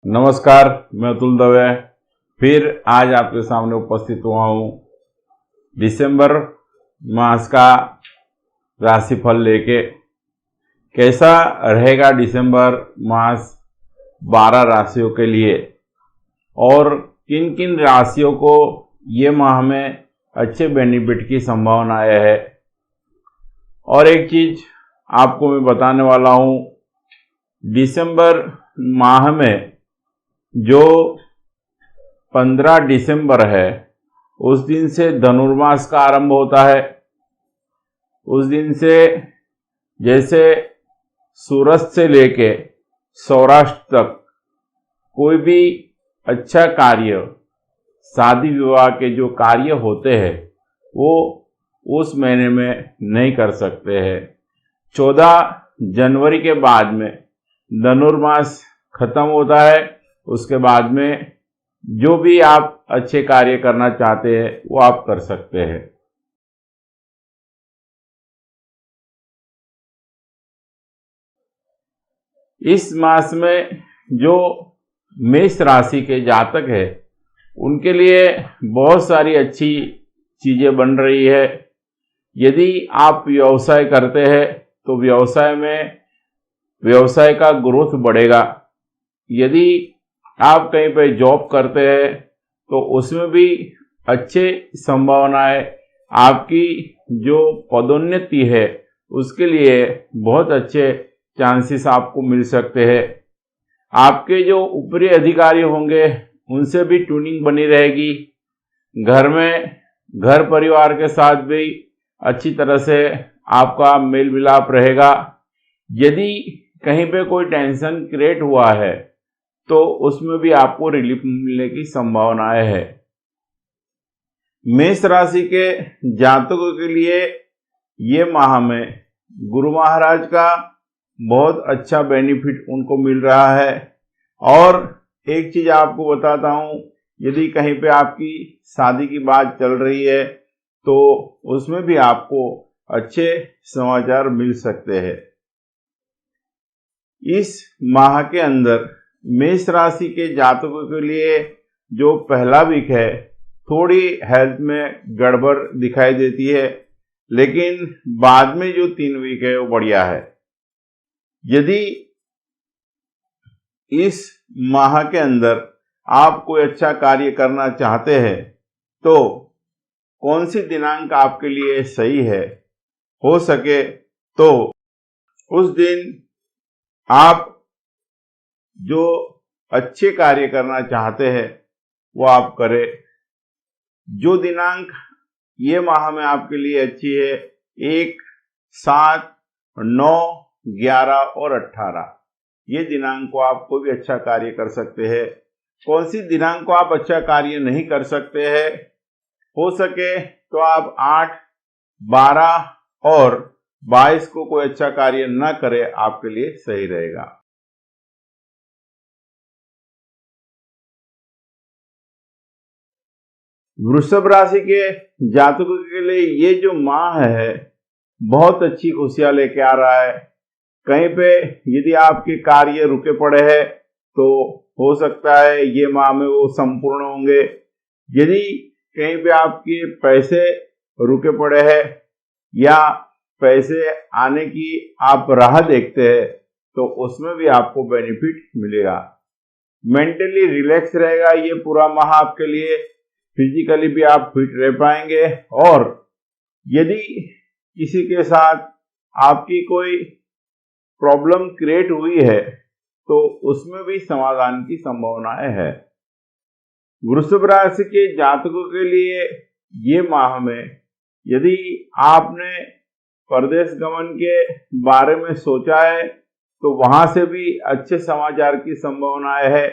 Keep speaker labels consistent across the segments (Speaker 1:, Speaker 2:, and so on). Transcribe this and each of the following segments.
Speaker 1: नमस्कार, मैं अतुल दवे फिर आज आपके सामने उपस्थित हुआ हूँ दिसंबर मास का राशिफल लेके। कैसा रहेगा दिसंबर मास 12 राशियों के लिए और किन किन राशियों को ये माह में अच्छे बेनिफिट की संभावनाएं है। और एक चीज आपको मैं बताने वाला हूँ, दिसंबर माह में जो 15 दिसंबर है उस दिन से धनुर्मास का आरंभ होता है। उस दिन से जैसे सूरत से लेके सौराष्ट्र तक कोई भी अच्छा कार्य, शादी विवाह के जो कार्य होते हैं वो उस महीने में नहीं कर सकते हैं। 14 जनवरी के बाद में धनुर्मास खत्म होता है। उसके बाद में जो भी आप अच्छे कार्य करना चाहते हैं वो आप कर सकते हैं। इस मास में जो मेष राशि के जातक है उनके लिए बहुत सारी अच्छी चीजें बन रही है। यदि आप व्यवसाय करते हैं तो व्यवसाय में व्यवसाय का ग्रोथ बढ़ेगा। यदि आप कहीं पे जॉब करते हैं तो उसमें भी अच्छे संभावनाएं, आपकी जो पदोन्नति है उसके लिए बहुत अच्छे चांसेस आपको मिल सकते हैं। आपके जो ऊपरी अधिकारी होंगे उनसे भी ट्यूनिंग बनी रहेगी। घर में घर परिवार के साथ भी अच्छी तरह से आपका मेल मिलाप रहेगा। यदि कहीं पे कोई टेंशन क्रिएट हुआ है तो उसमें भी आपको रिलीफ मिलने की संभावनाएं है। मेष राशि के जातकों के लिए ये माह में गुरु महाराज का बहुत अच्छा बेनिफिट उनको मिल रहा है। और एक चीज आपको बताता हूं, यदि कहीं पे आपकी शादी की बात चल रही है तो उसमें भी आपको अच्छे समाचार मिल सकते हैं। इस माह के अंदर मेष राशि के जातकों के लिए जो पहला वीक है थोड़ी हेल्थ में गड़बड़ दिखाई देती है, लेकिन बाद में जो 3 वीक है वो बढ़िया है। यदि इस माह के अंदर आप कोई अच्छा कार्य करना चाहते हैं तो कौन सी दिनांक आपके लिए सही है, हो सके तो उस दिन आप जो अच्छे कार्य करना चाहते हैं वो आप करें। जो दिनांक ये माह में आपके लिए अच्छी है 1, 7, 9, 11 और 18, ये दिनांक को आप कोई भी अच्छा कार्य कर सकते हैं। कौन सी दिनांक को आप अच्छा कार्य नहीं कर सकते हैं, हो सके तो आप 8, 12 और 22 को कोई अच्छा कार्य न करें, आपके लिए सही रहेगा। वृषभ राशि के जातकों के लिए ये जो माह है बहुत अच्छी खुशियां लेके आ रहा है। कहीं पे यदि आपके कार्य रुके पड़े हैं तो हो सकता है ये माह में वो संपूर्ण होंगे। यदि कहीं पे आपके पैसे रुके पड़े हैं या पैसे आने की आप राह देखते हैं तो उसमें भी आपको बेनिफिट मिलेगा। मेंटली रिलैक्स रहेगा ये पूरा माह आपके लिए। फिजिकली भी आप फिट रह पाएंगे। और यदि किसी के साथ आपकी कोई प्रॉब्लम क्रिएट हुई है तो उसमें भी समाधान की संभावनाएं है। वृषभ राशि के जातकों के लिए ये माह में यदि आपने परदेश गमन के बारे में सोचा है तो वहां से भी अच्छे समाचार की संभावनाएं है।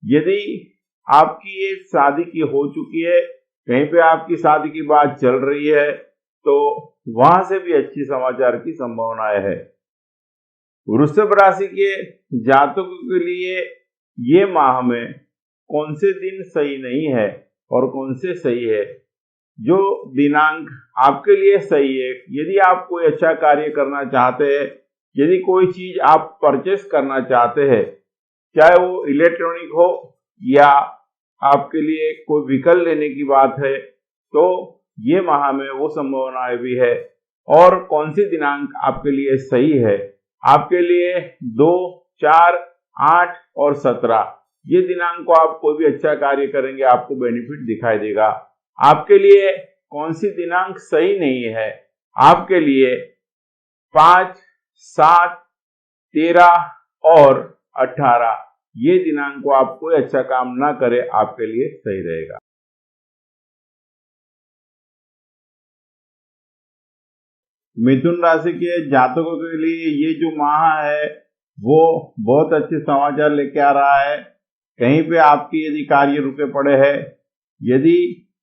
Speaker 1: यदि आपकी ये शादी की हो चुकी है, कहीं पे आपकी शादी की बात चल रही है तो वहां से भी अच्छी समाचार की संभावनाएं है। वृषभ राशि के जातकों के लिए ये माह में कौन से दिन सही नहीं है और कौन से सही है। जो दिनांक आपके लिए सही है, यदि आप कोई अच्छा कार्य करना चाहते हैं, यदि कोई चीज आप परचेस करना चाहते हैं चाहे वो इलेक्ट्रॉनिक हो या आपके लिए कोई व्हीकल लेने की बात है, तो ये माह में वो संभावनाएं भी है। और कौन सी दिनांक आपके लिए सही है? आपके लिए 2, 4, 8 और 17 ये दिनांक को आप कोई भी अच्छा कार्य करेंगे आपको बेनिफिट दिखाई देगा। आपके लिए कौन सी दिनांक सही नहीं है? आपके लिए 5, 7, 13 और 18 ये दिनांक को आप कोई अच्छा काम ना करें, आपके लिए सही रहेगा। मिथुन राशि के जातकों के लिए ये जो माह है वो बहुत अच्छे समाचार लेके आ रहा है। कहीं पे आपकी यदि कार्य रुके पड़े हैं, यदि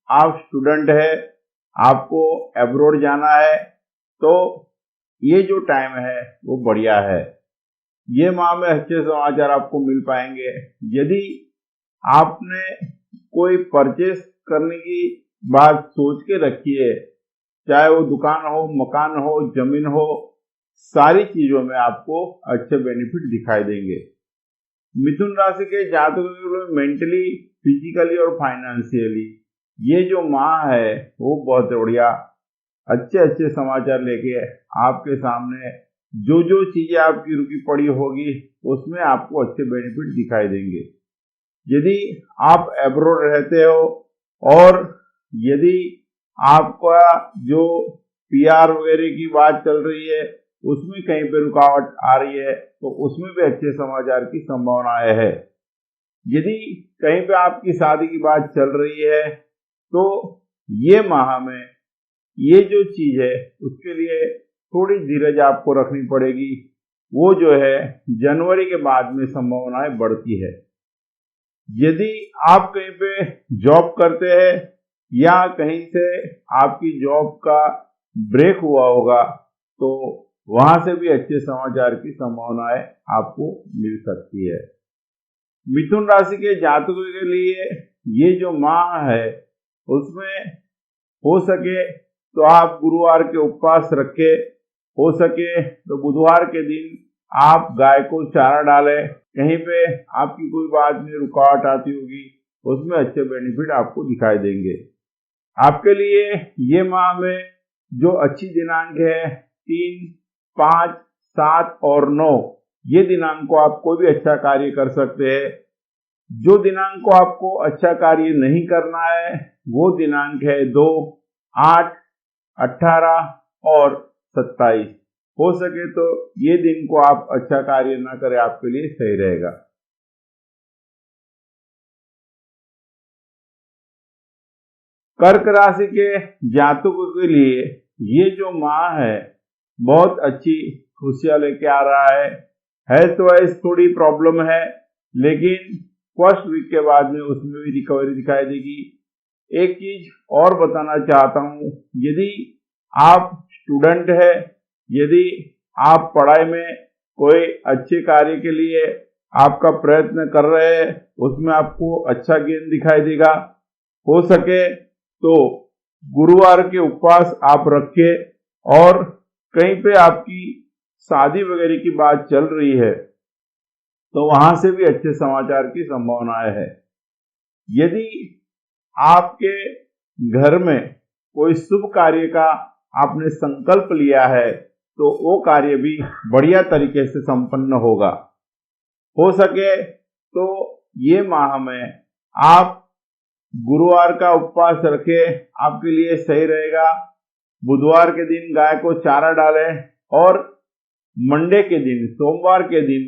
Speaker 1: आप स्टूडेंट है, आपको अब्रॉड जाना है, तो ये जो टाइम है वो बढ़िया है। ये माह में अच्छे समाचार आपको मिल पाएंगे। यदि आपने कोई परचेस करने की बात सोच के रखी है, चाहे वो दुकान हो, मकान हो, जमीन हो, सारी चीजों में आपको अच्छे बेनिफिट दिखाई देंगे। मिथुन राशि के जातकों के लिए मेंटली, फिजिकली और फाइनेंशियली ये जो माह है वो बहुत बढ़िया अच्छे अच्छे समाचार लेके आपके सामने जो जो चीजें आपकी रुकी पड़ी होगी उसमें आपको अच्छे बेनिफिट दिखाई देंगे। यदि आप एब्रोड रहते हो और यदि आपका जो पीआर वगैरह की बात चल रही है उसमें कहीं पे रुकावट आ रही है, तो उसमें भी अच्छे समाचार की संभावनाएं है। यदि कहीं पे आपकी शादी की बात चल रही है, तो ये माह में ये जो चीज है उसके लिए थोड़ी धीरज आपको रखनी पड़ेगी। वो जो है जनवरी के बाद में संभावनाएं बढ़ती है। यदि आप कहीं पे जॉब करते हैं या कहीं से आपकी जॉब का ब्रेक हुआ होगा, तो वहां से भी अच्छे समाचार की संभावनाएं आपको मिल सकती है। मिथुन राशि के जातकों के लिए ये जो माह है उसमें हो सके तो आप गुरुवार के उपवास रखें, हो सके तो बुधवार के दिन आप गाय को चारा डालें। कहीं पे आपकी कोई बात में रुकावट आती होगी उसमें अच्छे बेनिफिट आपको दिखाई देंगे। आपके लिए ये माह में जो अच्छी दिनांक है 3, 5, 7 और 9 ये दिनांक को आप कोई भी अच्छा कार्य कर सकते हैं। जो दिनांक को आपको अच्छा कार्य नहीं करना है वो दिनांक है 2, 8, 18 और 27। हो सके तो ये दिन को आप अच्छा कार्य ना करें, आपके लिए सही रहेगा। कर्क राशि के जातकों के लिए ये जो माह है बहुत अच्छी खुशियां लेके आ रहा है। हेल्थ वाइज थोड़ी प्रॉब्लम है, लेकिन फर्स्ट वीक के बाद में उसमें भी रिकवरी दिखाई देगी। एक चीज और बताना चाहता हूं, यदि आप स्टूडेंट है, यदि आप पढ़ाई में कोई अच्छे कार्य के लिए आपका प्रयत्न कर रहे हैं, उसमें आपको अच्छा गेन दिखाई देगा। हो सके तो गुरुवार के उपवास आप रखें। और कहीं पे आपकी शादी वगैरह की बात चल रही है तो वहां से भी अच्छे समाचार की संभावनाएं है। यदि आपके घर में कोई शुभ कार्य का आपने संकल्प लिया है तो वो कार्य भी बढ़िया तरीके से संपन्न होगा। हो सके तो ये माह में आप गुरुवार का उपवास रखें, आपके लिए सही रहेगा। बुधवार के दिन गाय को चारा डालें और मंडे के दिन, सोमवार के दिन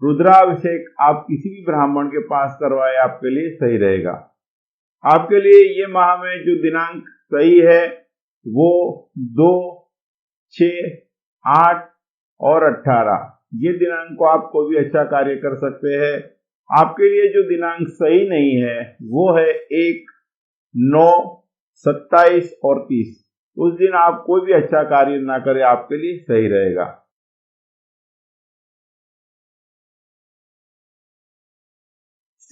Speaker 1: रुद्राभिषेक आप किसी भी ब्राह्मण के पास करवाए, आपके लिए सही रहेगा। आपके लिए ये माह में जो दिनांक सही है वो 2, 6, 8 और 18 ये दिनांक को आप कोई भी अच्छा कार्य कर सकते हैं। आपके लिए जो दिनांक सही नहीं है वो है 1, 9, 27 और 30। उस दिन आप कोई भी अच्छा कार्य ना करें, आपके लिए सही रहेगा।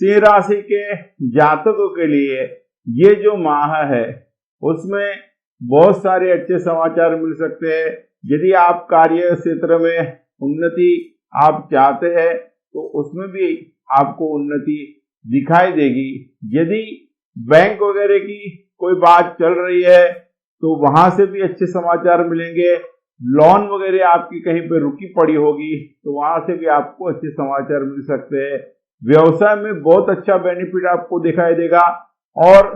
Speaker 1: सिंह राशि के जातकों के लिए ये जो माह है उसमें बहुत सारे अच्छे समाचार मिल सकते हैं। यदि आप कार्य क्षेत्र में उन्नति आप चाहते हैं तो उसमें भी आपको उन्नति दिखाई देगी। यदि बैंक वगैरह की कोई बात चल रही है तो वहां से भी अच्छे समाचार मिलेंगे। लोन वगैरह आपकी कहीं पे रुकी पड़ी होगी तो वहां से भी आपको अच्छे समाचार मिल सकते हैं। व्यवसाय में बहुत अच्छा बेनिफिट आपको दिखाई देगा। और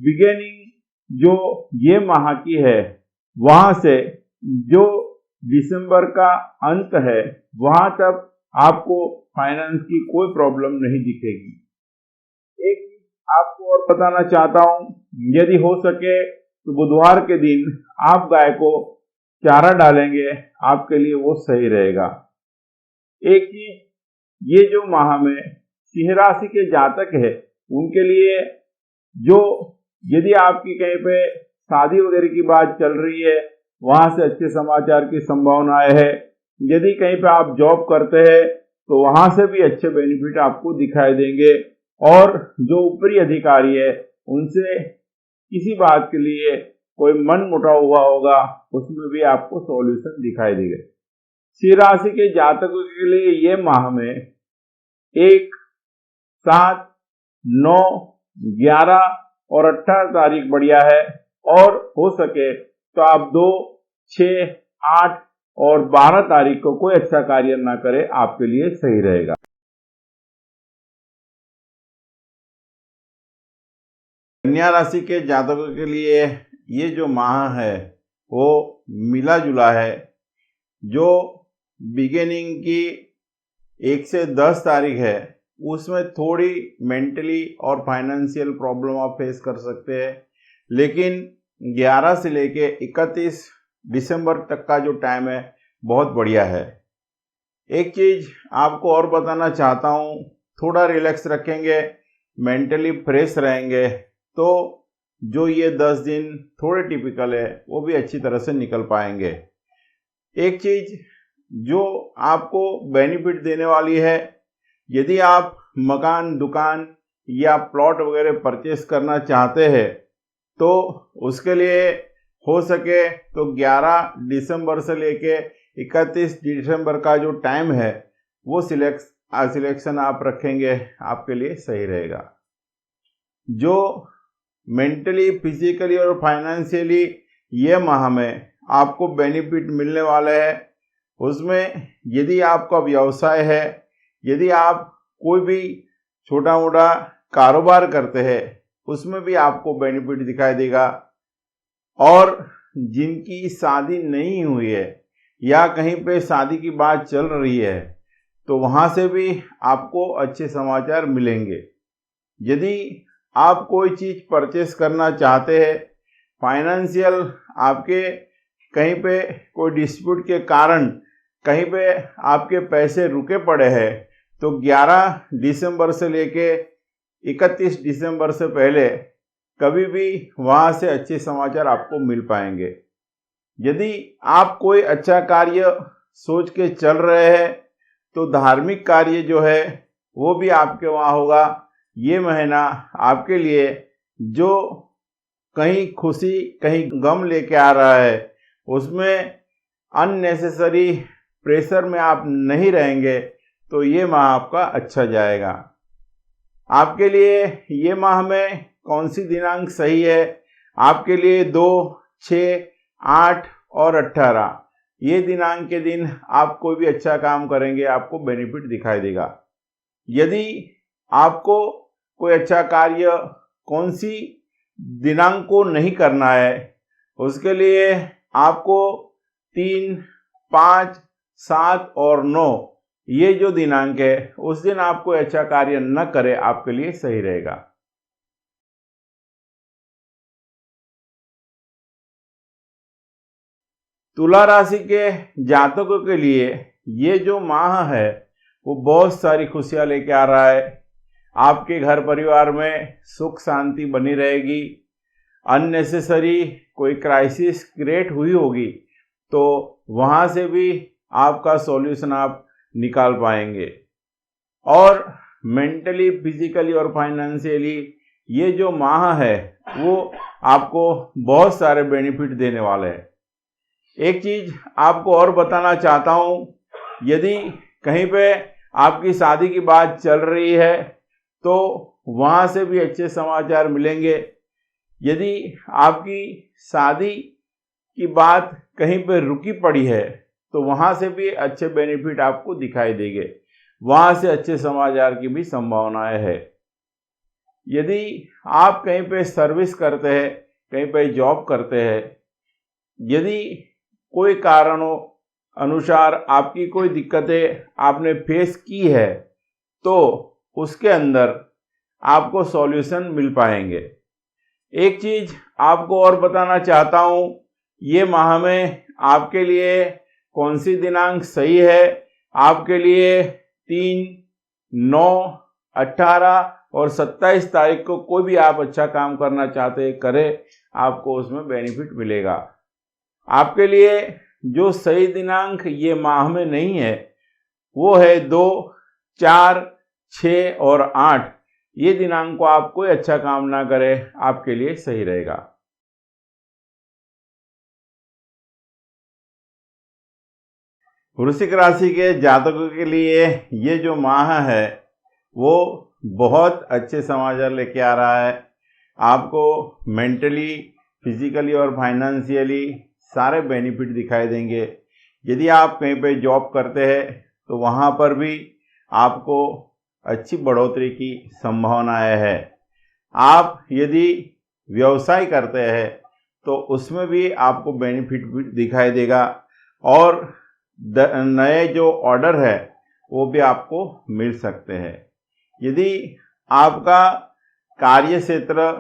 Speaker 1: बिगिनिंग जो ये माह की है वहां से जो दिसंबर का अंत है वहां तक आपको फाइनेंस की कोई प्रॉब्लम नहीं दिखेगी। एक आपको और बताना चाहता हूं, यदि हो सके तो बुधवार के दिन आप गाय को चारा डालेंगे, आपके लिए वो सही रहेगा। एक चीज ये जो माह में सिंह राशि के जातक है उनके लिए जो यदि आपकी कहीं पे शादी वगैरह की बात चल रही है वहां से अच्छे समाचार की संभावनाएं है। यदि कहीं पे आप जॉब करते हैं तो वहां से भी अच्छे बेनिफिट आपको दिखाई देंगे। और जो ऊपरी अधिकारी है उनसे किसी बात के लिए कोई मन मुटाव हुआ होगा उसमें भी आपको सॉल्यूशन दिखाई देगा। सिंह राशि के जातकों के लिए ये माह में 1, 7, 9, 11 और 18 तारीख बढ़िया है। और हो सके तो आप 2, 6, 8 और 12 तारीख को कोई अच्छा कार्य ना करें, आपके लिए सही रहेगा। कन्या राशि के जातकों के लिए ये जो माह है वो मिला जुला है। जो बिगिनिंग की 1 से 10 तारीख है उसमें थोड़ी मेंटली और फाइनेंशियल प्रॉब्लम आप फेस कर सकते हैं, लेकिन 11 से लेके 31 दिसंबर तक का जो टाइम है बहुत बढ़िया है। एक चीज आपको और बताना चाहता हूँ, थोड़ा रिलैक्स रखेंगे, मेंटली फ्रेश रहेंगे तो जो ये 10 दिन थोड़े टिपिकल है वो भी अच्छी तरह से निकल पाएंगे। एक चीज जो आपको बेनिफिट देने वाली है, यदि आप मकान, दुकान या प्लॉट वगैरह परचेस करना चाहते हैं तो उसके लिए हो सके तो 11 दिसंबर से लेके 31 दिसंबर का जो टाइम है वो सिलेक्शन आप रखेंगे, आपके लिए सही रहेगा। जो मेंटली, फिजिकली और फाइनेंशियली ये माह में आपको बेनिफिट मिलने वाले हैं उसमें यदि आपका व्यवसाय है, यदि आप कोई भी छोटा मोटा कारोबार करते हैं उसमें भी आपको बेनिफिट दिखाई देगा। और जिनकी शादी नहीं हुई है या कहीं पे शादी की बात चल रही है तो वहाँ से भी आपको अच्छे समाचार मिलेंगे। यदि आप कोई चीज़ परचेस करना चाहते हैं, फाइनेंशियल आपके कहीं पे कोई डिस्प्यूट के कारण कहीं पे आपके पैसे रुके पड़े हैं तो 11 दिसंबर से लेके 31 दिसंबर से पहले कभी भी वहाँ से अच्छे समाचार आपको मिल पाएंगे। यदि आप कोई अच्छा कार्य सोच के चल रहे हैं तो धार्मिक कार्य जो है वो भी आपके वहाँ होगा। ये महीना आपके लिए जो कहीं खुशी कहीं गम लेके आ रहा है उसमें अननेसेसरी प्रेशर में आप नहीं रहेंगे तो ये माह आपका अच्छा जाएगा। आपके लिए ये माह में कौन सी दिनांक सही है? आपके लिए 2, 6, 8 और 18 ये दिनांक के दिन आप कोई भी अच्छा काम करेंगे आपको बेनिफिट दिखाई देगा। यदि आपको कोई अच्छा कार्य कौन सी दिनांक को नहीं करना है उसके लिए आपको 3, 5, 7 और 9 ये जो दिनांक है उस दिन आप कोई अच्छा कार्य न करें, आपके लिए सही रहेगा। तुला राशि के जातकों के लिए ये जो माह है वो बहुत सारी खुशियां लेके आ रहा है। आपके घर परिवार में सुख शांति बनी रहेगी। अननेसेसरी कोई क्राइसिस क्रिएट हुई होगी तो वहाँ से भी आपका सॉल्यूशन आप निकाल पाएंगे। और मेंटली, फिजिकली और फाइनेंशियली ये जो माह है वो आपको बहुत सारे बेनिफिट देने वाले हैं। एक चीज़ आपको और बताना चाहता हूँ, यदि कहीं पे आपकी शादी की बात चल रही है तो वहां से भी अच्छे समाचार मिलेंगे। यदि आपकी शादी की बात कहीं पर रुकी पड़ी है तो वहां से भी अच्छे बेनिफिट आपको दिखाई देंगे, वहां से अच्छे समाचार की भी संभावनाएं है। यदि आप कहीं पे सर्विस करते हैं, कहीं पे जॉब करते हैं, यदि कोई कारणों अनुसार आपकी कोई दिक्कतें आपने फेस की है तो उसके अंदर आपको सॉल्यूशन मिल पाएंगे। एक चीज आपको और बताना चाहता हूं, ये माह में आपके लिए कौन सी दिनांक सही है। आपके लिए 3, 9, 18 और 27 तारीख को कोई भी आप अच्छा काम करना चाहते हैं करें, आपको उसमें बेनिफिट मिलेगा। आपके लिए जो सही दिनांक ये माह में नहीं है वो है 2, 4, 6 और 8। ये दिनांक को आप कोई अच्छा काम ना करें, आपके लिए सही रहेगा। वृश्चिक राशि के जातकों के लिए ये जो माह है वो बहुत अच्छे समाचार लेके आ रहा है। आपको मेंटली, फिजिकली और फाइनेंशियली सारे बेनिफिट दिखाई देंगे। यदि आप कहीं पे जॉब करते हैं तो वहाँ पर भी आपको अच्छी बढ़ोतरी की संभावनाएं है। आप यदि व्यवसाय करते हैं तो उसमें भी आपको बेनिफिट दिखाई देगा और नए जो ऑर्डर है वो भी आपको मिल सकते हैं। यदि आपका कार्य क्षेत्र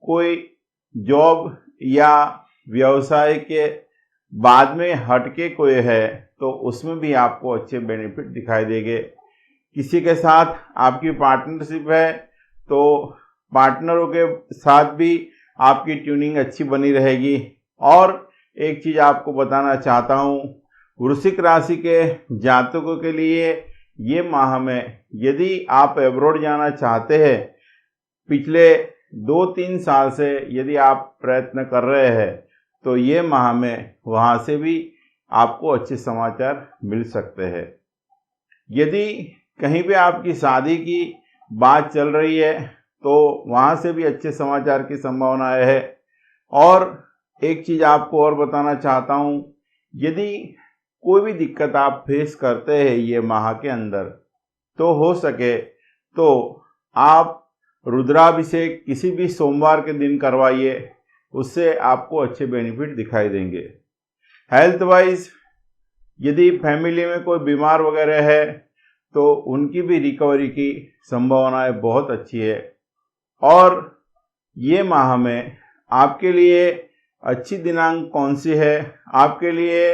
Speaker 1: कोई जॉब या व्यवसाय के बाद में हटके कोई है तो उसमें भी आपको अच्छे बेनिफिट दिखाई देंगे। किसी के साथ आपकी पार्टनरशिप है तो पार्टनरों के साथ भी आपकी ट्यूनिंग अच्छी बनी रहेगी। और एक चीज़ आपको बताना चाहता हूँ, वृश्चिक राशि के जातकों के लिए ये माह में यदि आप अब्रॉड जाना चाहते हैं, पिछले 2-3 साल से यदि आप प्रयत्न कर रहे हैं तो ये माह में वहाँ से भी आपको अच्छे समाचार मिल सकते हैं। यदि कहीं पे आपकी शादी की बात चल रही है तो वहाँ से भी अच्छे समाचार की संभावनाएं है। और एक चीज़ आपको और बताना चाहता हूँ, यदि कोई भी दिक्कत आप फेस करते हैं ये माह के अंदर तो हो सके तो आप रुद्राभिषेक किसी भी सोमवार के दिन करवाइए, उससे आपको अच्छे बेनिफिट दिखाई देंगे। हेल्थ वाइज यदि फैमिली में कोई बीमार वगैरह है तो उनकी भी रिकवरी की संभावनाएं बहुत अच्छी है। और ये माह में आपके लिए अच्छी दिनांक कौन सी है? आपके लिए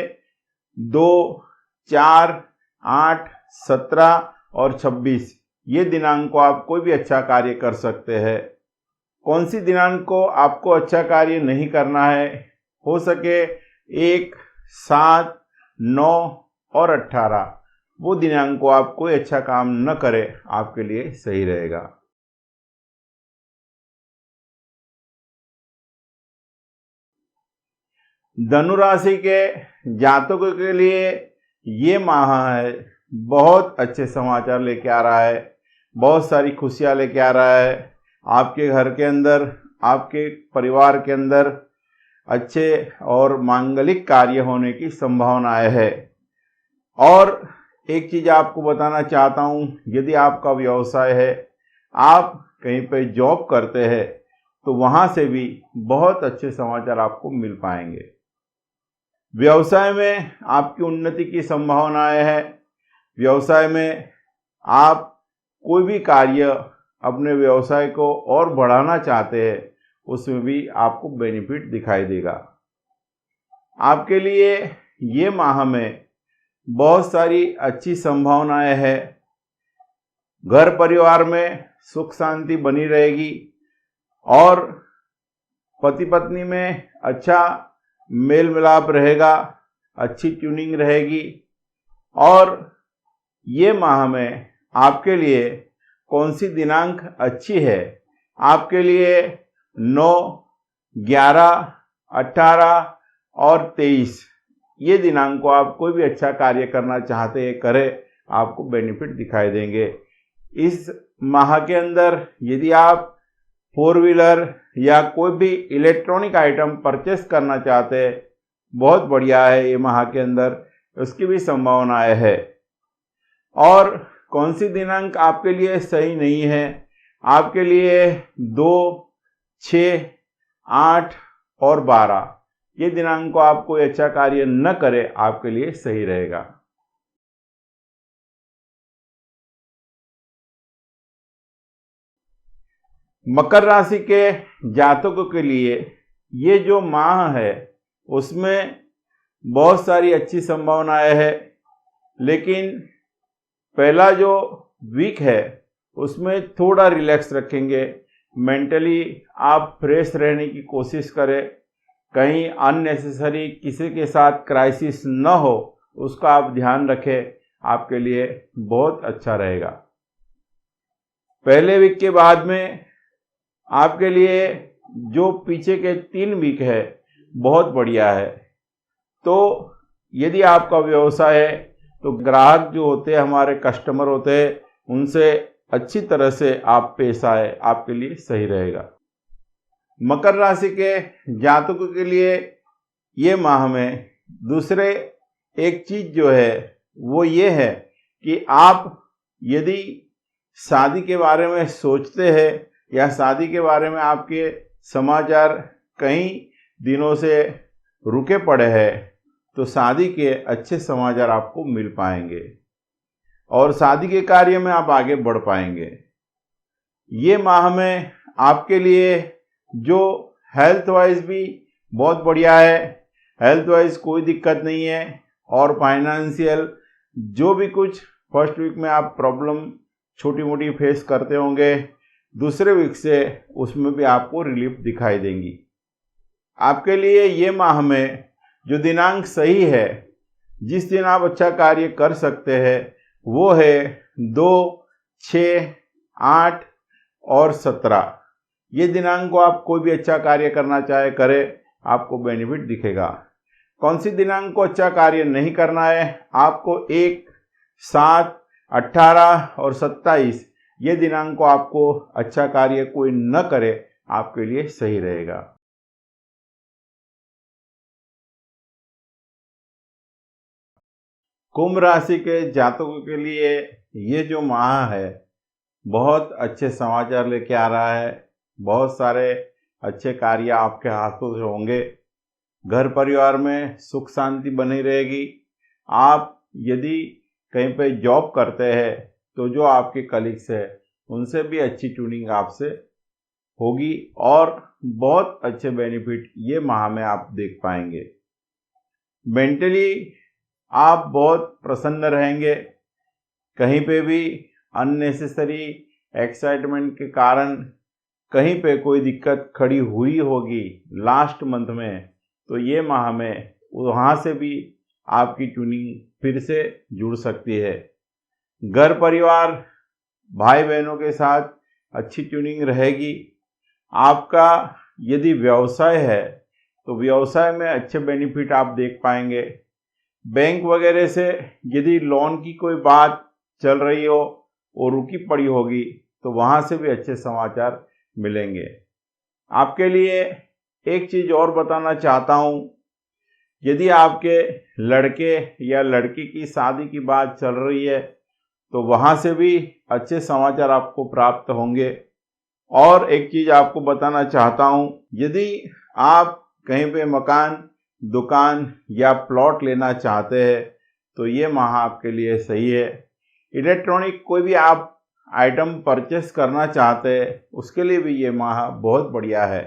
Speaker 1: 2, 4, 8, 17 और 26 ये दिनांक को आप कोई भी अच्छा कार्य कर सकते हैं। कौन सी दिनांक को आपको अच्छा कार्य नहीं करना है? हो सके 1, 7, 9 और 18 वो दिनांक को आप कोई अच्छा काम न करें, आपके लिए सही रहेगा। धनु राशि के जातकों के लिए ये माह है बहुत अच्छे समाचार लेके आ रहा है, बहुत सारी खुशियां लेके आ रहा है। आपके घर के अंदर, आपके परिवार के अंदर अच्छे और मांगलिक कार्य होने की संभावनाएं है। और एक चीज़ आपको बताना चाहता हूँ, यदि आपका व्यवसाय है, आप कहीं पे जॉब करते हैं तो वहाँ से भी बहुत अच्छे समाचार आपको मिल पाएंगे। व्यवसाय में आपकी उन्नति की संभावनाएं है। व्यवसाय में आप कोई भी कार्य अपने व्यवसाय को और बढ़ाना चाहते हैं, उसमें भी आपको बेनिफिट दिखाई देगा। आपके लिए ये माह में बहुत सारी अच्छी संभावनाएं है। घर परिवार में सुख शांति बनी रहेगी और पति पत्नी में अच्छा मेल मिलाप रहेगा, अच्छी ट्यूनिंग रहेगी। और ये माह में आपके लिए कौन सी दिनांक अच्छी है? आपके लिए 9, 11, 18 और 23 ये दिनांक को आप कोई भी अच्छा कार्य करना चाहते हैं करें, आपको बेनिफिट दिखाई देंगे। इस माह के अंदर यदि आप 4 व्हीलर या कोई भी इलेक्ट्रॉनिक आइटम परचेस करना चाहते हैं, बहुत बढ़िया है ये माह के अंदर, उसकी भी संभावनाएं है। और कौन सी दिनांक आपके लिए सही नहीं है? आपके लिए 2, 6, 8 और 12 ये दिनांक को आप कोई अच्छा कार्य न करे, आपके लिए सही रहेगा। मकर राशि के जातकों के लिए ये जो माह है उसमें बहुत सारी अच्छी संभावनाएं है, लेकिन पहला जो वीक है उसमें थोड़ा रिलैक्स रखेंगे। मेंटली आप फ्रेश रहने की कोशिश करें, कहीं अननेसेसरी किसी के साथ क्राइसिस न हो उसका आप ध्यान रखें, आपके लिए बहुत अच्छा रहेगा। पहले वीक के बाद में आपके लिए जो पीछे के 3 वीक है बहुत बढ़िया है। तो यदि आपका व्यवसाय है तो ग्राहक जो होते हैं, हमारे कस्टमर होते हैं, उनसे अच्छी तरह से आप पेश आए, आपके लिए सही रहेगा। मकर राशि के जातकों के लिए ये माह में दूसरे एक चीज जो है वो ये है कि आप यदि शादी के बारे में सोचते हैं या शादी के बारे में आपके समाचार कई दिनों से रुके पड़े हैं, तो शादी के अच्छे समाचार आपको मिल पाएंगे और शादी के कार्य में आप आगे बढ़ पाएंगे। ये माह में आपके लिए जो हेल्थ वाइज भी बहुत बढ़िया है, हेल्थ वाइज कोई दिक्कत नहीं है। और फाइनेंशियल जो भी कुछ फर्स्ट वीक में आप प्रॉब्लम छोटी मोटी फेस करते होंगे, दूसरे वीक से उसमें भी आपको रिलीफ दिखाई देंगी। आपके लिए ये माह में जो दिनांक सही है, जिस दिन आप अच्छा कार्य कर सकते हैं, वो है 2, 6, 8 और 17। ये दिनांक को आप कोई भी अच्छा कार्य करना चाहे करें, आपको बेनिफिट दिखेगा। कौन सी दिनांक को अच्छा कार्य नहीं करना है? आपको 1, 7, 18 और 27 ये दिनांक को आपको अच्छा कार्य कोई न करे, आपके लिए सही रहेगा। कुंभ राशि के जातकों के लिए ये जो माह है बहुत अच्छे समाचार लेके आ रहा है। बहुत सारे अच्छे कार्य आपके हाथों से होंगे। घर परिवार में सुख शांति बनी रहेगी। आप यदि कहीं पे जॉब करते हैं तो जो आपके कलीग्स है उनसे भी अच्छी ट्यूनिंग आपसे होगी और बहुत अच्छे बेनिफिट ये माह में आप देख पाएंगे। मेंटली आप बहुत प्रसन्न रहेंगे। कहीं पे भी अननेसेसरी एक्साइटमेंट के कारण कहीं पे कोई दिक्कत खड़ी हुई होगी लास्ट मंथ में, तो ये माह में वहाँ से भी आपकी ट्यूनिंग फिर से जुड़ सकती है। घर परिवार भाई बहनों के साथ अच्छी ट्यूनिंग रहेगी। आपका यदि व्यवसाय है तो व्यवसाय में अच्छे बेनिफिट आप देख पाएंगे। बैंक वगैरह से यदि लोन की कोई बात चल रही हो और रुकी पड़ी होगी तो वहाँ से भी अच्छे समाचार मिलेंगे। आपके लिए एक चीज़ और बताना चाहता हूँ, यदि आपके लड़के या लड़की की शादी की बात चल रही है तो वहाँ से भी अच्छे समाचार आपको प्राप्त होंगे। और एक चीज़ आपको बताना चाहता हूँ, यदि आप कहीं पे मकान, दुकान या प्लॉट लेना चाहते हैं तो ये माह आपके लिए सही है। इलेक्ट्रॉनिक कोई भी आप आइटम परचेस करना चाहते हैं उसके लिए भी ये माह बहुत बढ़िया है।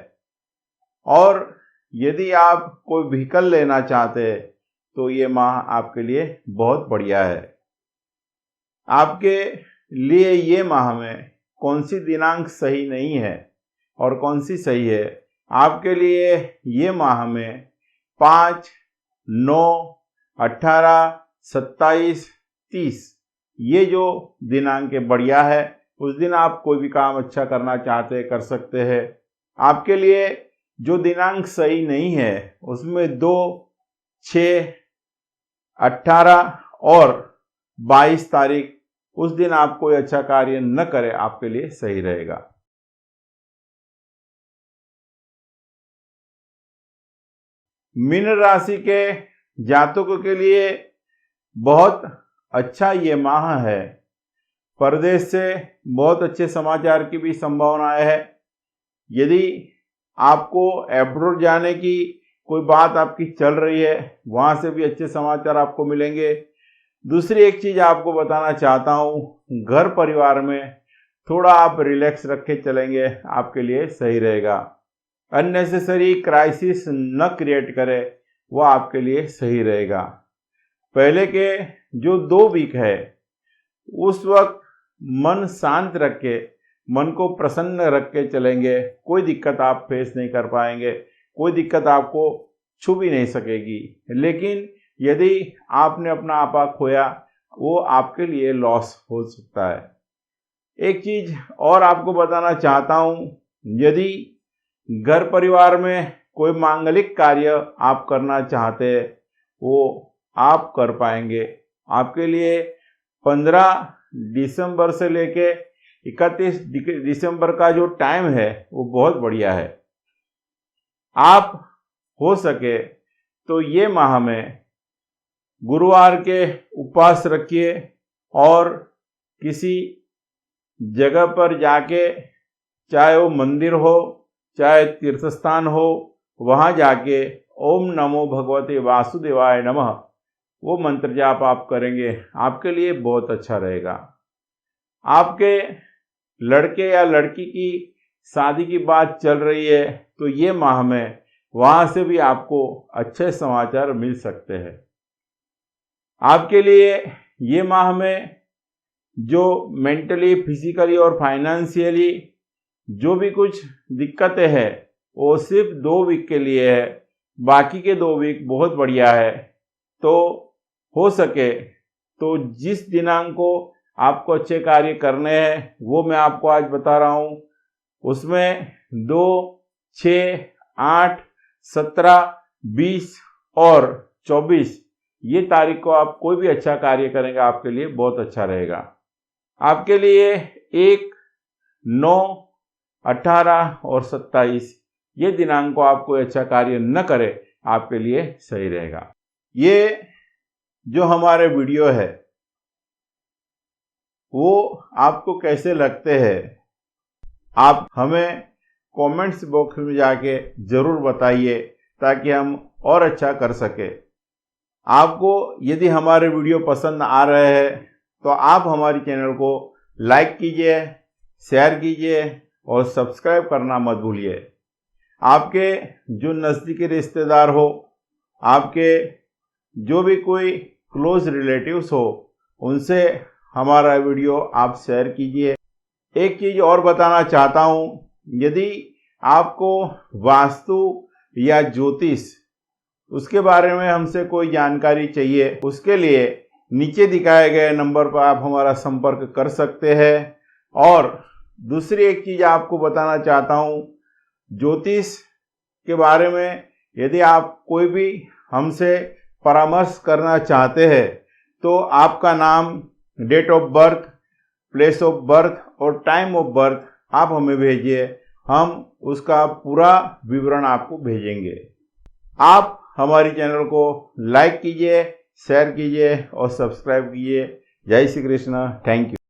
Speaker 1: और यदि आप कोई व्हीकल लेना चाहते हैं तो ये माह आपके लिए बहुत बढ़िया है। आपके लिए ये माह में कौन सी दिनांक सही नहीं है और कौन सी सही है? आपके लिए ये माह में 5, 9, 18, 27, 30 ये जो दिनांक बढ़िया है। उस दिन आप कोई भी काम अच्छा करना चाहते हैं कर सकते हैं। आपके लिए जो दिनांक सही नहीं है उसमें 2, 6, 18 और 22 तारीख, उस दिन आप कोई अच्छा कार्य न करें, आपके लिए सही रहेगा। मीन राशि के जातकों के लिए बहुत अच्छा ये माह है। परदेश से बहुत अच्छे समाचार की भी संभावनाएं है। यदि आपको अब्रॉड जाने की कोई बात आपकी चल रही है, वहां से भी अच्छे समाचार आपको मिलेंगे। दूसरी एक चीज आपको बताना चाहता हूँ, घर परिवार में थोड़ा आप रिलैक्स रख के चलेंगे, आपके लिए सही रहेगा। अननेसेसरी क्राइसिस न क्रिएट करे, वो आपके लिए सही रहेगा। पहले के जो 2 वीक है, उस वक्त मन शांत रख के, मन को प्रसन्न रख के चलेंगे, कोई दिक्कत आप फेस नहीं कर पाएंगे, कोई दिक्कत आपको छू भी नहीं सकेगी। लेकिन यदि आपने अपना आपा खोया, वो आपके लिए लॉस हो सकता है। एक चीज और आपको बताना चाहता हूं, यदि घर परिवार में कोई मांगलिक कार्य आप करना चाहते हैं, वो आप कर पाएंगे। आपके लिए 15 दिसंबर से लेके 31 दिसंबर का जो टाइम है, वो बहुत बढ़िया है। आप हो सके तो ये माह में गुरुवार के उपवास रखिए और किसी जगह पर जाके, चाहे वो मंदिर हो चाहे तीर्थ स्थान हो, वहां जाके ओम नमो भगवते वासुदेवाय नमः वो मंत्र जाप आप करेंगे, आपके लिए बहुत अच्छा रहेगा। आपके लड़के या लड़की की शादी की बात चल रही है, तो ये माह में वहां से भी आपको अच्छे समाचार मिल सकते हैं। आपके लिए ये माह में जो मेंटली, फिजिकली और फाइनेंशियली जो भी कुछ दिक्कतें हैं, वो सिर्फ 2 वीक के लिए है, बाकी के 2 वीक बहुत बढ़िया है। तो हो सके तो जिस दिनांक को आपको अच्छे कार्य करने हैं, वो मैं आपको आज बता रहा हूं। उसमें 2, 6, 8, 17, 20 और 24 ये तारीख को आप कोई भी अच्छा कार्य करेंगे, आपके लिए बहुत अच्छा रहेगा। आपके लिए 1, 9, 18 और 27 ये दिनांक को आप कोई अच्छा कार्य न करें, आपके लिए सही रहेगा। ये जो हमारे वीडियो है, वो आपको कैसे लगते हैं, आप हमें कमेंट्स बॉक्स में जाके जरूर बताइए, ताकि हम और अच्छा कर सके। आपको यदि हमारे वीडियो पसंद आ रहे हैं, तो आप हमारे चैनल को लाइक कीजिए, शेयर कीजिए और सब्सक्राइब करना मत भूलिए। आपके जो नज़दीकी रिश्तेदार हो, आपके जो भी कोई क्लोज रिलेटिव्स हो, उनसे हमारा वीडियो आप शेयर कीजिए। एक चीज़ और बताना चाहता हूँ, यदि आपको वास्तु या ज्योतिष उसके बारे में हमसे कोई जानकारी चाहिए, उसके लिए नीचे दिखाए गए नंबर पर आप हमारा संपर्क कर सकते हैं। और दूसरी एक चीज़ आपको बताना चाहता हूँ, ज्योतिष के बारे में यदि आप कोई भी हमसे परामर्श करना चाहते हैं, तो आपका नाम, date of birth, place of birth और टाइम ऑफ बर्थ आप हमें भेजिए, हम उसका पूरा विवरण आपको भेजेंगे। आप हमारी चैनल को लाइक कीजिए, शेयर कीजिए और सब्सक्राइब कीजिए। जय श्री कृष्ण। Thank you.